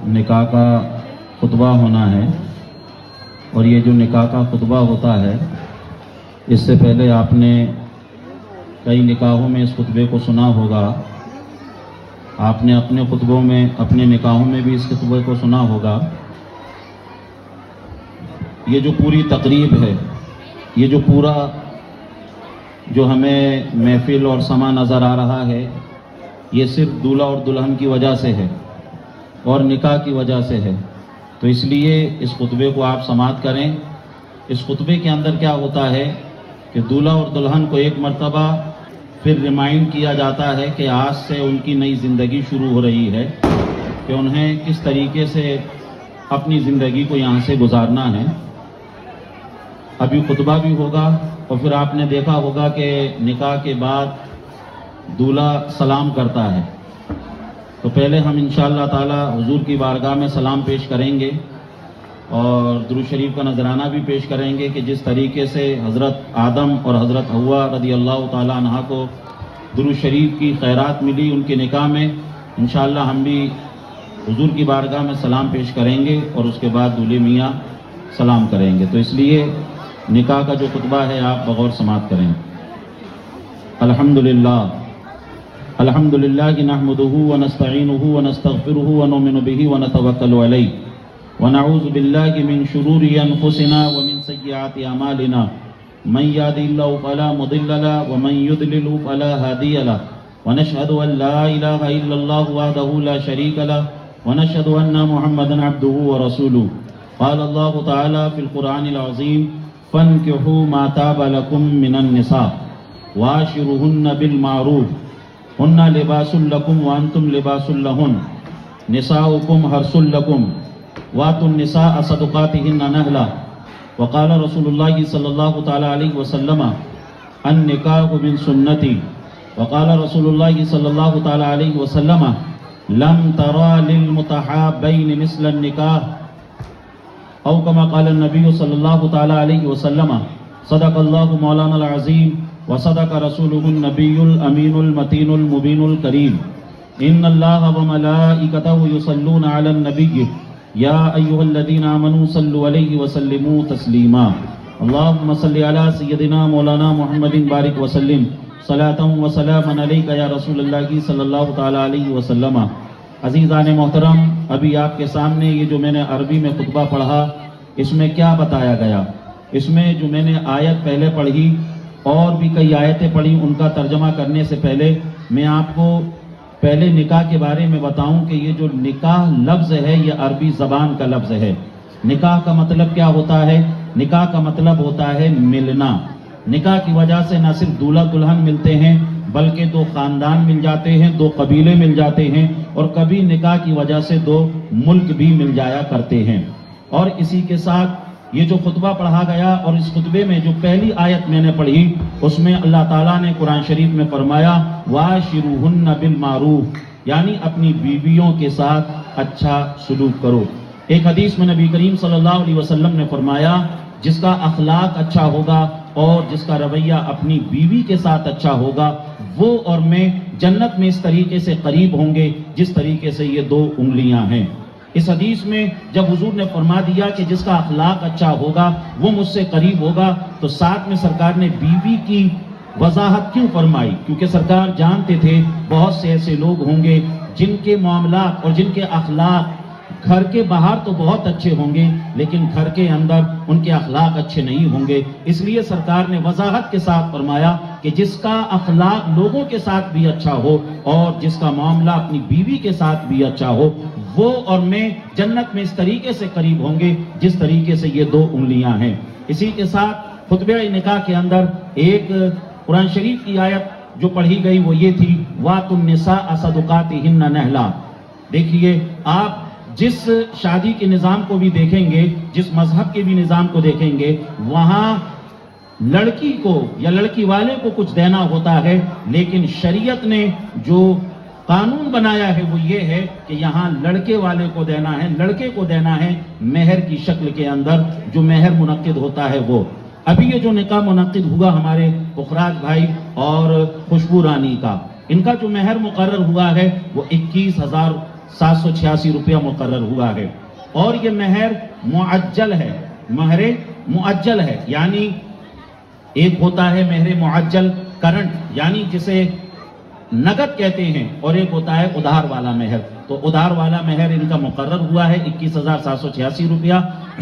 نکاح کا خطبہ ہونا ہے، اور یہ جو نکاح کا خطبہ ہوتا ہے اس سے پہلے آپ نے کئی نکاحوں میں اس خطبے کو سنا ہوگا، آپ نے اپنے خطبوں میں، اپنے نکاحوں میں بھی اس خطبے کو سنا ہوگا۔ یہ جو پوری تقریب ہے، یہ جو پورا جو ہمیں محفل اور سما نظر آ رہا ہے، یہ صرف دولہا اور دلہن کی وجہ سے ہے اور نکاح کی وجہ سے ہے۔ تو اس لیے اس خطبے کو آپ سماعت کریں۔ اس خطبے کے اندر کیا ہوتا ہے کہ دولہا اور دلہن کو ایک مرتبہ پھر ریمائنڈ کیا جاتا ہے کہ آج سے ان کی نئی زندگی شروع ہو رہی ہے، کہ انہیں کس طریقے سے اپنی زندگی کو یہاں سے گزارنا ہے۔ ابھی خطبہ بھی ہوگا، اور پھر آپ نے دیکھا ہوگا کہ نکاح کے بعد دولہا سلام کرتا ہے۔ تو پہلے ہم انشاءاللہ تعالی حضور کی بارگاہ میں سلام پیش کریں گے اور درود شریف کا نذرانہ بھی پیش کریں گے کہ جس طریقے سے حضرت آدم اور حضرت حوا رضی اللہ تعالی عنہ کو درود شریف کی خیرات ملی ان کے نکاح میں، انشاءاللہ ہم بھی حضور کی بارگاہ میں سلام پیش کریں گے اور اس کے بعد دولہے میاں سلام کریں گے۔ تو اس لیے نکاح کا جو خطبہ ہے آپ بغور سماعت کریں۔ الحمدللہ الحمدللہ نحمدہ ونستعینہ ونستغفرہ ونؤمن بہ ونتوکل علیہ ونعوذ باللہ من شرور انفسنا ومن سیئات اعمالنا من یهد اللہ فلا مضل له ومن یضلل فلا هادی له ونشهد ان لا الہ الا اللہ وحدہ لا شریک له ونشهد ان محمدا عبدہ ورسولہ قال اللہ تعالی فی القرآن العظیم فانکحوا ما طاب لکم من النساء وعاشروہن بالمعروف ہن لباس لکم وانتم لباس لہن نساؤکم حرث لکم واتوا النساء صدقاتہن نہلا وقال رسول اللہ صلی اللہ تعالی علیہ وسلم النکاح من سنتی وقال رسول اللہ صلی اللہ تعالی علیہ وسلم لم ترى للمتحابین مثل النکاح او کما قال النبی صلی اللہ تعالی علیہ وسلم صدق اللہ مولانا العظیم وصدق رسولہ النبی الامین المتین المبین الکریم ان اللہ وملائکتہ یصلون علی النبی یا ایہا الذین آمنوا صلوا علیہ وسلموا تسلیما اللہم صلی علی سیدنا مولانا محمد بارک وسلم صلاۃ وسلاما علیک یا رسول اللہ صلی اللہ تعالی علیہ وسلم۔ عزیزان محترم، ابھی آپ کے سامنے یہ جو میں نے عربی میں خطبہ پڑھا، اس میں کیا بتایا گیا؟ اس میں جو میں نے آیت پہلے پڑھی اور بھی کئی آیتیں پڑھی، ان کا ترجمہ کرنے سے پہلے میں آپ کو پہلے نکاح کے بارے میں بتاؤں کہ یہ جو نکاح لفظ ہے یہ عربی زبان کا لفظ ہے۔ نکاح کا مطلب کیا ہوتا ہے؟ نکاح کا مطلب ہوتا ہے ملنا۔ نکاح کی وجہ سے نہ صرف دولہا دلہن ملتے ہیں بلکہ دو خاندان مل جاتے ہیں، دو قبیلے مل جاتے ہیں، اور کبھی نکاح کی وجہ سے دو ملک بھی مل جایا کرتے ہیں۔ اور اسی کے ساتھ یہ جو خطبہ پڑھا گیا، اور اس خطبے میں جو پہلی آیت میں نے پڑھی اس میں اللہ تعالیٰ نے قرآن شریف میں فرمایا وَعَاشِرُوهُنَّ بِالْمَعْرُوفِ، یعنی اپنی بیویوں کے ساتھ اچھا سلوک کرو۔ ایک حدیث میں نبی کریم صلی اللہ علیہ وسلم نے فرمایا جس کا اخلاق اچھا ہوگا اور جس کا رویہ اپنی بیوی کے ساتھ اچھا ہوگا، وہ اور میں جنت میں اس طریقے سے قریب ہوں گے جس طریقے سے یہ دو انگلیاں ہیں۔ اس حدیث میں جب حضور نے فرما دیا کہ جس کا اخلاق اچھا ہوگا وہ مجھ سے قریب ہوگا، تو ساتھ میں سرکار نے بیوی کی وضاحت کیوں فرمائی؟ کیونکہ سرکار جانتے تھے بہت سے ایسے لوگ ہوں گے جن کے معاملات اور جن کے اخلاق گھر کے باہر تو بہت اچھے ہوں گے لیکن گھر کے اندر ان کے اخلاق اچھے نہیں ہوں گے۔ اس لیے سرکار نے وضاحت کے ساتھ فرمایا کہ جس کا اخلاق لوگوں کے ساتھ بھی اچھا ہو اور جس کا معاملہ اپنی بیوی کے ساتھ بھی اچھا ہو، وہ اور میں جنت میں اس طریقے سے قریب ہوں گے جس طریقے سے یہ دو انگلیاں ہیں۔ اسی کے ساتھ خطبہ نکاح کے اندر ایک قرآن شریف کی آیت جو پڑھی گئی وہ یہ تھی وَآتُوا النِّسَاءَ صَدُقَاتِهِنَّ نِحْلًا۔ دیکھیے، آپ جس شادی کے نظام کو بھی دیکھیں گے، جس مذہب کے بھی نظام کو دیکھیں گے، وہاں لڑکی کو یا لڑکی والے کو کچھ دینا ہوتا ہے، لیکن شریعت نے جو قانون بنایا ہے وہ یہ ہے کہ یہاں لڑکے والے کو دینا ہے، لڑکے کو دینا ہے مہر کی شکل کے اندر، جو مہر منعقد ہوتا ہے وہ۔ ابھی یہ جو نکاح منعقد ہوا ہمارے پخراج بھائی اور خوشبو رانی کا، ان کا جو مہر مقرر ہوا ہے وہ 21,000 786 روپیہ مقرر ہوا ہے، اور یہ مہر معجل ہے، مہر معجل ہے، یعنی ایک ہوتا ہے مہر معجل کرنٹ یعنی جسے نقد کہتے ہیں، اور ایک ہوتا ہے ادھار والا مہر۔ تو ادھار والا مہر ان کا مقرر ہوا ہے 21,786 روپیہ،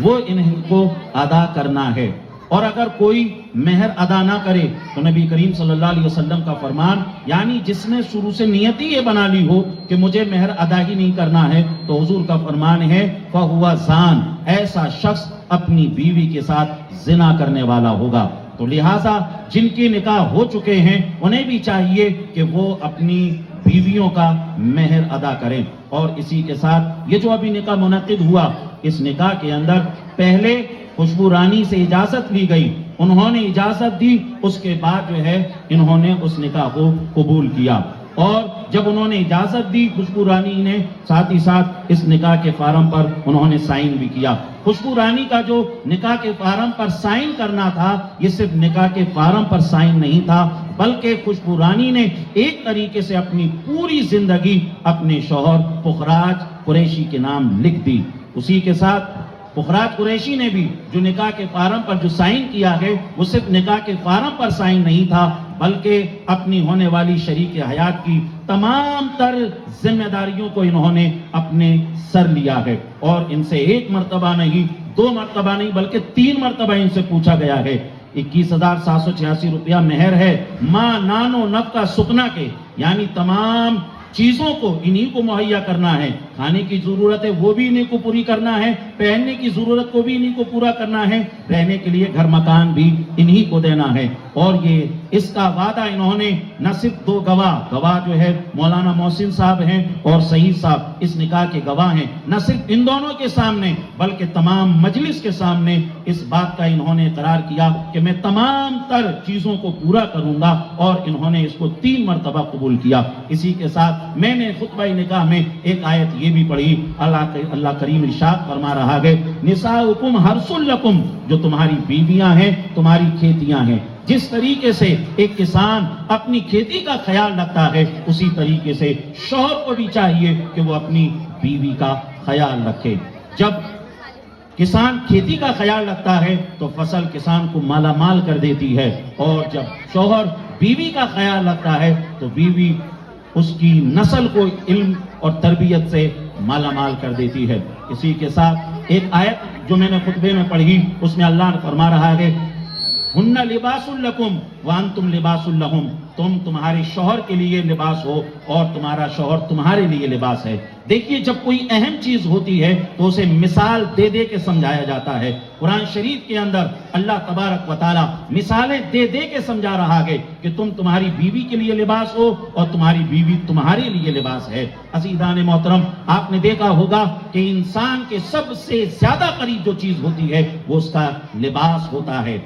وہ انہیں کو ادا کرنا ہے۔ اور اگر کوئی مہر ادا نہ کرے تو نبی کریم صلی اللہ علیہ وسلم کا فرمان، یعنی جس نے شروع سے نیت ہی یہ بنا لی ہو کہ مجھے مہر ادا ہی نہیں کرنا ہے، تو حضور کا فرمان ہے فَهُوَ زان، ایسا شخص اپنی بیوی کے ساتھ زنا کرنے والا ہوگا۔ تو لہٰذا جن کی نکاح ہو چکے ہیں انہیں بھی چاہیے کہ وہ اپنی بیویوں کا مہر ادا کریں۔ اور اسی کے ساتھ یہ جو ابھی نکاح منعقد ہوا، اس نکاح کے اندر پہلے خوشبو رانی سے اجازت لی گئی، انہوں نے اجازت دی، اس کے بعد جو ہے انہوں نے اس نکاح کو قبول کیا، اور جب انہوں نے اجازت دی خوشبو رانی نے، ساتھ ہی ساتھ اس نکاح کے فارم پر انہوں نے سائن بھی کیا۔ خوشبو رانی کا جو نکاح کے فارم پر سائن کرنا تھا، یہ صرف نکاح کے فارم پر سائن نہیں تھا، بلکہ خوشبو رانی نے ایک طریقے سے اپنی پوری زندگی اپنے شوہر پخراج قریشی کے نام لکھ دی۔ اسی کے ساتھ پخراج قریشی نے بھی جو نکاح کے فارم پر جو سائن کیا ہے، وہ صرف نکاح کے فارم پر سائن نہیں تھا، بلکہ اپنی ہونے والی شریک حیات کی تمام تر ذمہ داریوں کو انہوں نے اپنے سر لیا ہے، اور ان سے ایک مرتبہ نہیں، 2 مرتبہ نہیں، بلکہ 3 مرتبہ ان سے پوچھا گیا ہے۔ 21,786 روپیہ مہر ہے، ماں نان و نفقہ سکنا کے، یعنی تمام چیزوں کو انہی کو مہیا کرنا ہے، کھانے کی ضرورت ہے وہ بھی انہی کو پوری کرنا ہے، پہننے کی ضرورت کو بھی انہی کو پورا کرنا ہے، رہنے کے لیے گھر مکان بھی انہی کو دینا ہے۔ اور یہ اس کا وعدہ انہوں نے نہ صرف 2 گواہ جو ہے مولانا محسن صاحب ہیں اور سعید صاحب اس نکاح کے گواہ ہیں، نہ صرف ان دونوں کے سامنے بلکہ تمام مجلس کے سامنے اس بات کا انہوں نے اقرار کیا کہ میں تمام تر چیزوں کو پورا کروں گا، اور انہوں نے اس کو 3 مرتبہ قبول کیا۔ اسی کے ساتھ میں نے خطبہ نکاح میں ایک آیت یہ بھی پڑھی، اللہ کریم ارشاد فرما رہا ہے نساؤکم حرث لکم، جو تمہاری بیویاں ہیں تمہاری کھیتیاں ہیں۔ جس طریقے سے ایک کسان اپنی کھیتی کا خیال رکھتا ہے، اسی طریقے سے شوہر کو بھی چاہیے کہ وہ اپنی بیوی کا خیال رکھے۔ جب کسان کھیتی کا خیال رکھتا ہے تو فصل کسان کو مالا مال کر دیتی ہے، اور جب شوہر بیوی کا خیال رکھتا ہے تو بیوی اس کی نسل کو علم اور تربیت سے مالا مال کر دیتی ہے۔ اسی کے ساتھ ایک آیت جو میں نے خطبے میں پڑھی، اس میں اللہ نے فرما رہا ہے ہن لباس لکم وانتم لباس لہم، تم تمہارے شوہر کے لیے لباس ہو اور تمہارا شوہر تمہارے لیے لباس ہے۔ دیکھیے جب کوئی اہم چیز ہوتی ہے تو اسے مثال دے دے کے سمجھایا جاتا ہے۔ قرآن شریف کے اندر اللہ تبارک و تعالی مثالیں دے دے کے سمجھا رہا ہے کہ تم تمہاری بیوی کے لیے لباس ہو اور تمہاری بیوی تمہارے لیے لباس ہے۔ عزیزان محترم، آپ نے دیکھا ہوگا کہ انسان کے سب سے زیادہ قریب جو چیز ہوتی ہے وہ اس کا لباس ہوتا ہے۔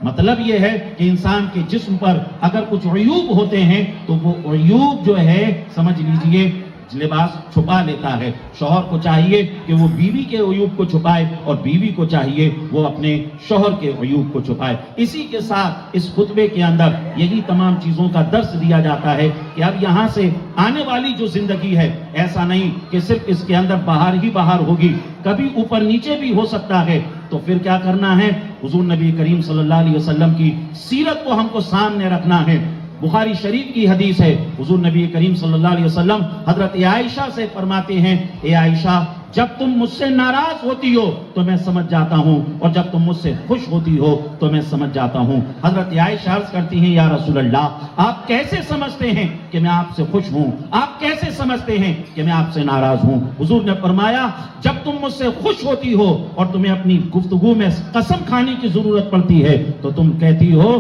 مطلب یہ ہے کہ انسان کے جسم پر اگر کچھ عیوب ہوتے ہیں تو وہ عیوب جو ہے سمجھ لیجئے لباس چھپا لیتا ہے۔ شوہر کو چاہیے کہ وہ بیوی کے عیوب کو چھپائے اور بیوی کو چاہیے وہ اپنے شوہر کے عیوب کو چھپائے۔ اسی کے ساتھ اس خطبے کے اندر یہی تمام چیزوں کا درس دیا جاتا ہے کہ اب یہاں سے آنے والی جو زندگی ہے، ایسا نہیں کہ صرف اس کے اندر بہار ہی بہار ہوگی، کبھی اوپر نیچے بھی ہو سکتا ہے۔ تو پھر کیا کرنا ہے؟ حضور نبی کریم صلی اللہ علیہ وسلم کی سیرت کو ہم کو سامنے رکھنا ہے۔ بخاری شریف کی حدیث ہے، حضور نبی کریم صلی اللہ علیہ وسلم حضرت عائشہ سے فرماتے ہیں اے عائشہ، جب تم مجھ سے ناراض ہوتی ہو تو میں سمجھ جاتا ہوں، اور جب تم مجھ سے خوش ہوتی ہو تو میں سمجھ جاتا ہوں۔ حضرت عائشہ عرض کرتی ہیں یا رسول اللہ، آپ کیسے سمجھتے ہیں کہ میں آپ سے خوش ہوں؟ آپ کیسے سمجھتے ہیں کہ میں آپ سے ناراض ہوں؟ حضور نے فرمایا جب تم مجھ سے خوش ہوتی ہو اور تمہیں اپنی گفتگو میں قسم کھانے کی ضرورت پڑتی ہے تو تم کہتی ہو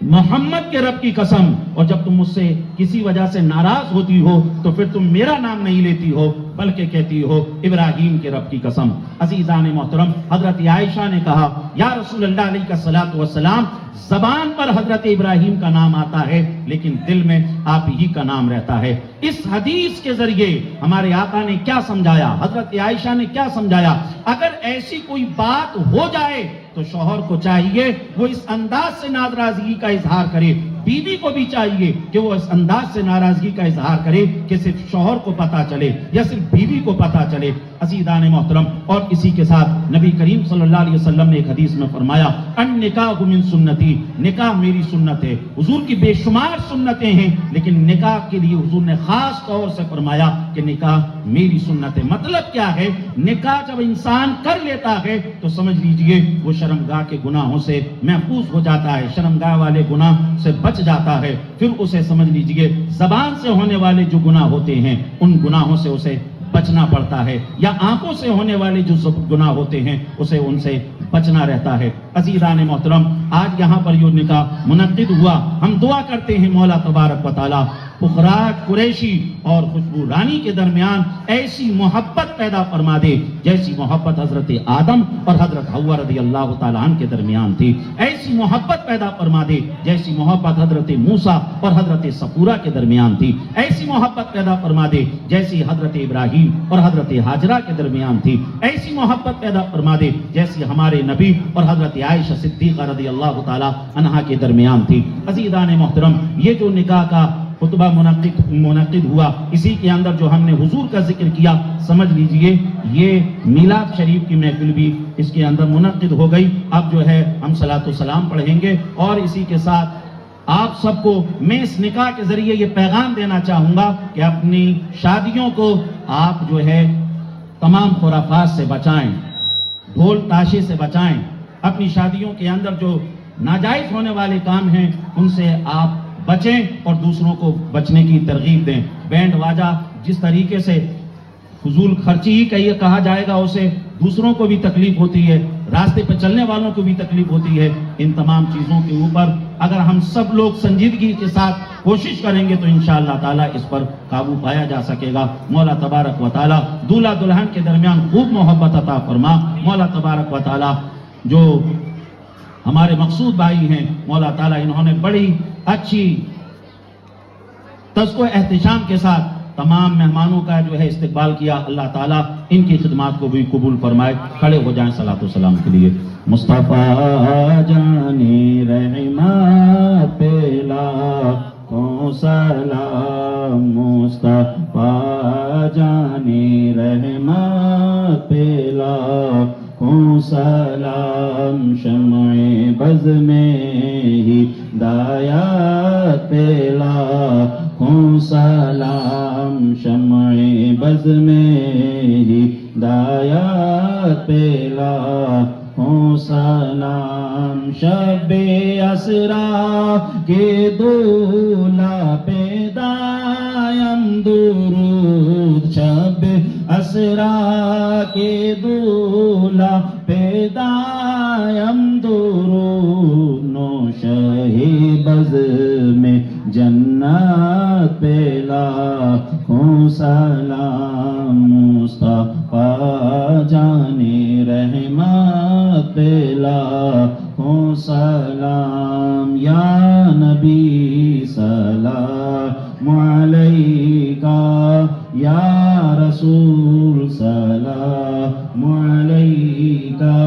محمد کے رب کی قسم، اور جب تم مجھ سے کسی وجہ سے ناراض ہوتی ہو تو پھر تم میرا نام نہیں لیتی ہو بلکہ کہتی ہو ابراہیم کے رب کی قسم۔ عزیزان محترم، حضرت عائشہ نے کہا یا رسول اللہ علیہ الصلوۃ والسلام، زبان پر حضرت ابراہیم کا نام آتا ہے لیکن دل میں آپ ہی کا نام رہتا ہے۔ اس حدیث کے ذریعے ہمارے آقا نے کیا سمجھایا، حضرت عائشہ نے کیا سمجھایا؟ اگر ایسی کوئی بات ہو جائے تو شوہر کو چاہیے وہ اس انداز سے ناراضگی کا اظہار کرے، بیوی کو بھی چاہیے کہ وہ اس انداز سے ناراضگی کا اظہار کرے کہ صرف شوہر کو پتہ چلے یا صرف بیوی کو پتہ چلے۔ عزیزان محترم، اور اسی کے ساتھ نبی کریم صلی اللہ علیہ وسلم نے ایک حدیث میں فرمایا النکاح من سنتی، نکاح میری سنت ہے۔ حضور کی بے شمار سنتیں ہیں، لیکن نکاح کے لیے حضور نے خاص طور سے فرمایا کہ نکاح میری سنت ہے۔ مطلب کیا ہے؟ نکاح جب انسان کر لیتا ہے تو سمجھ لیجئے وہ شرمگاہ کے گناہوں سے محفوظ ہو جاتا ہے، شرمگاہ والے گناہ سے بچ جاتا ہے۔ پھر اسے سمجھ لیجئے زبان سے ہونے والے جو گناہ ہوتے ہیں ان گناہوں سے اسے بچنا پڑتا ہے، یا آنکھوں سے ہونے والے جو گناہ ہوتے ہیں اسے ان سے بچنا رہتا ہے۔ عزیزان محترم، آج یہاں پر یہ نکاح منعقد ہوا، ہم دعا کرتے ہیں مولا تبارک و تعالی پخراج قریشی اور خوشبو رانی کے درمیان ایسی محبت پیدا فرما دے جیسی محبت حضرت آدم اور حضرت حوا رضی اللہ تعالیٰ عنہ کے درمیان تھی۔ ایسی محبت پیدا فرما دے جیسی محبت حضرت موسیٰ اور حضرت صفورہ کے درمیان تھی۔ ایسی محبت پیدا فرما دے جیسی حضرت ابراہیم اور حضرت ہاجرہ کے درمیان تھی۔ ایسی محبت پیدا فرما دے جیسی ہمارے نبی اور حضرت عائشہ صدیقہ رضی اللہ تعالیٰ عنہا کے درمیان تھی۔ عزیزان محترم، یہ جو نکاح کا خطبہ منعقد ہوا، اسی کے اندر جو ہم نے حضور کا ذکر کیا، سمجھ لیجئے یہ میلاد شریف کی محفل بھی اس کے اندر منعقد ہو گئی۔ اب جو ہے ہم صلاۃ و سلام پڑھیں گے، اور اسی کے ساتھ آپ سب کو میں اس نکاح کے ذریعے یہ پیغام دینا چاہوں گا کہ اپنی شادیوں کو آپ جو ہے تمام خرافات سے بچائیں، ڈھول تاشے سے بچائیں۔ اپنی شادیوں کے اندر جو ناجائز ہونے والے کام ہیں ان سے آپ بچیں اور دوسروں کو بچنے کی ترغیب دیں۔ بینڈ واجہ جس طریقے سے فضول خرچی ہی کہا جائے گا، اسے دوسروں کو بھی تکلیف ہوتی ہے، راستے پہ چلنے والوں کو بھی تکلیف ہوتی ہے۔ ان تمام چیزوں کے اوپر اگر ہم سب لوگ سنجیدگی کے ساتھ کوشش کریں گے تو انشاءاللہ تعالیٰ اس پر قابو پایا جا سکے گا۔ مولا تبارک و تعالیٰ دولہا دلہن کے درمیان خوب محبت عطا فرما۔ مولا تبارک و تعالیٰ جو ہمارے مقصود بھائی ہیں، مولا تعالیٰ انہوں نے بڑی اچھی تذکر احتشام کے ساتھ تمام مہمانوں کا جو ہے استقبال کیا۔ اللہ تعالیٰ ان کی خدمات کو بھی قبول فرمائے۔ کھڑے ہو جائیں صلاۃ و سلام کے لیے۔ مصطفیٰ جانی رحمت پہ لاکھوں سلام، مصطفیٰ جانی رحمت پہ لاکھوں سلام، شمع بز میں ہدایت پہ لاکھوں سلام، شمع بز میں ہدایت پہ لاکھوں سلام، شب اسرا کے دولہا پہ دائم درود، شب اسرا کے دولہا پہ دائم درود، نوشہی بز میں جنت پہ لاکھوں سلام، مصطفیٰ جانی رحمت پہ لاکھوں سلام، یا نبی سلام علیکہ، یا رسول سلام علیکہ،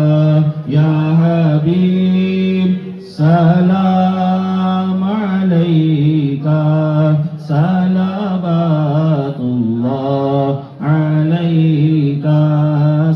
یا حبیب سلام علیکہ، صلوات اللہ علیکہ،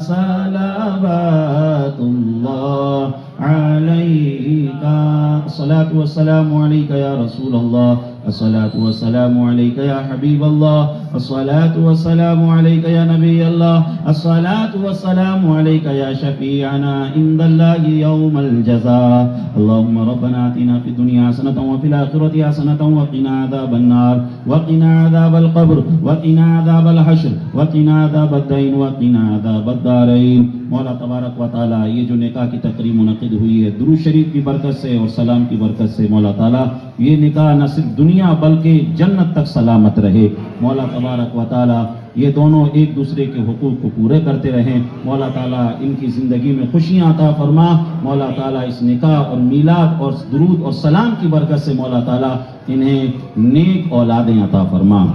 صلوات اللہ علیکہ، الصلاۃ والسلام علیکہ یا رسول اللہ، الصلاۃ والسلام علیکہ یا حبیب اللہ، الصلاۃ والسلام علیکہ یا نبی اللہ، الصلاۃ والسلام علیکہ یا شفیعنا عند اللہ یوم الجزاء، اللہم ربنا آتنا فی الدنیا حسنۃ وفی الآخرۃ حسنۃ وقنا عذاب النار، وقنا عذاب القبر، وقنا عذاب الحشر، وقنا عذاب الدین، وقنا عذاب الدارین۔ مولا تبارک و تعالیٰ یہ جو نکاح کی تقریب منعقد ہوئی ہے، درود شریف کی برکت سے اور سلام کی برکت سے مولا تعالیٰ یہ نکاح نہ صرف دنیا بلکہ جنت تک سلامت رہے۔ مولا تبارک و تعالیٰ یہ دونوں ایک دوسرے کے حقوق کو پورے کرتے رہیں۔ مولا تعالیٰ ان کی زندگی میں خوشیاں عطا فرما۔ مولا تعالیٰ اس نکاح اور میلاد اور درود اور سلام کی برکت سے مولا تعالیٰ انہیں نیک اولادیں عطا فرما۔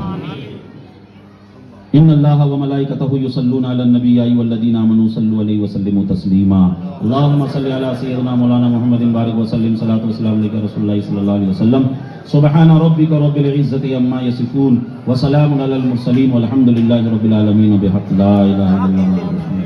ان اللہ و ملائکتہ یصلون علی النبی یا ایھا الذین آمنوا صلوا علیہ وسلموا تسلیما، اللہم صل علی سیدنا مولانا محمد بارک وسلم، صلاۃ و سلام علیک رسول اللہ صلی اللہ علیہ وسلم۔ سبحان ربك رب العزة عما يصفون وسلام على المرسلين والحمد لله رب العالمين بحق لا إله إلا الله.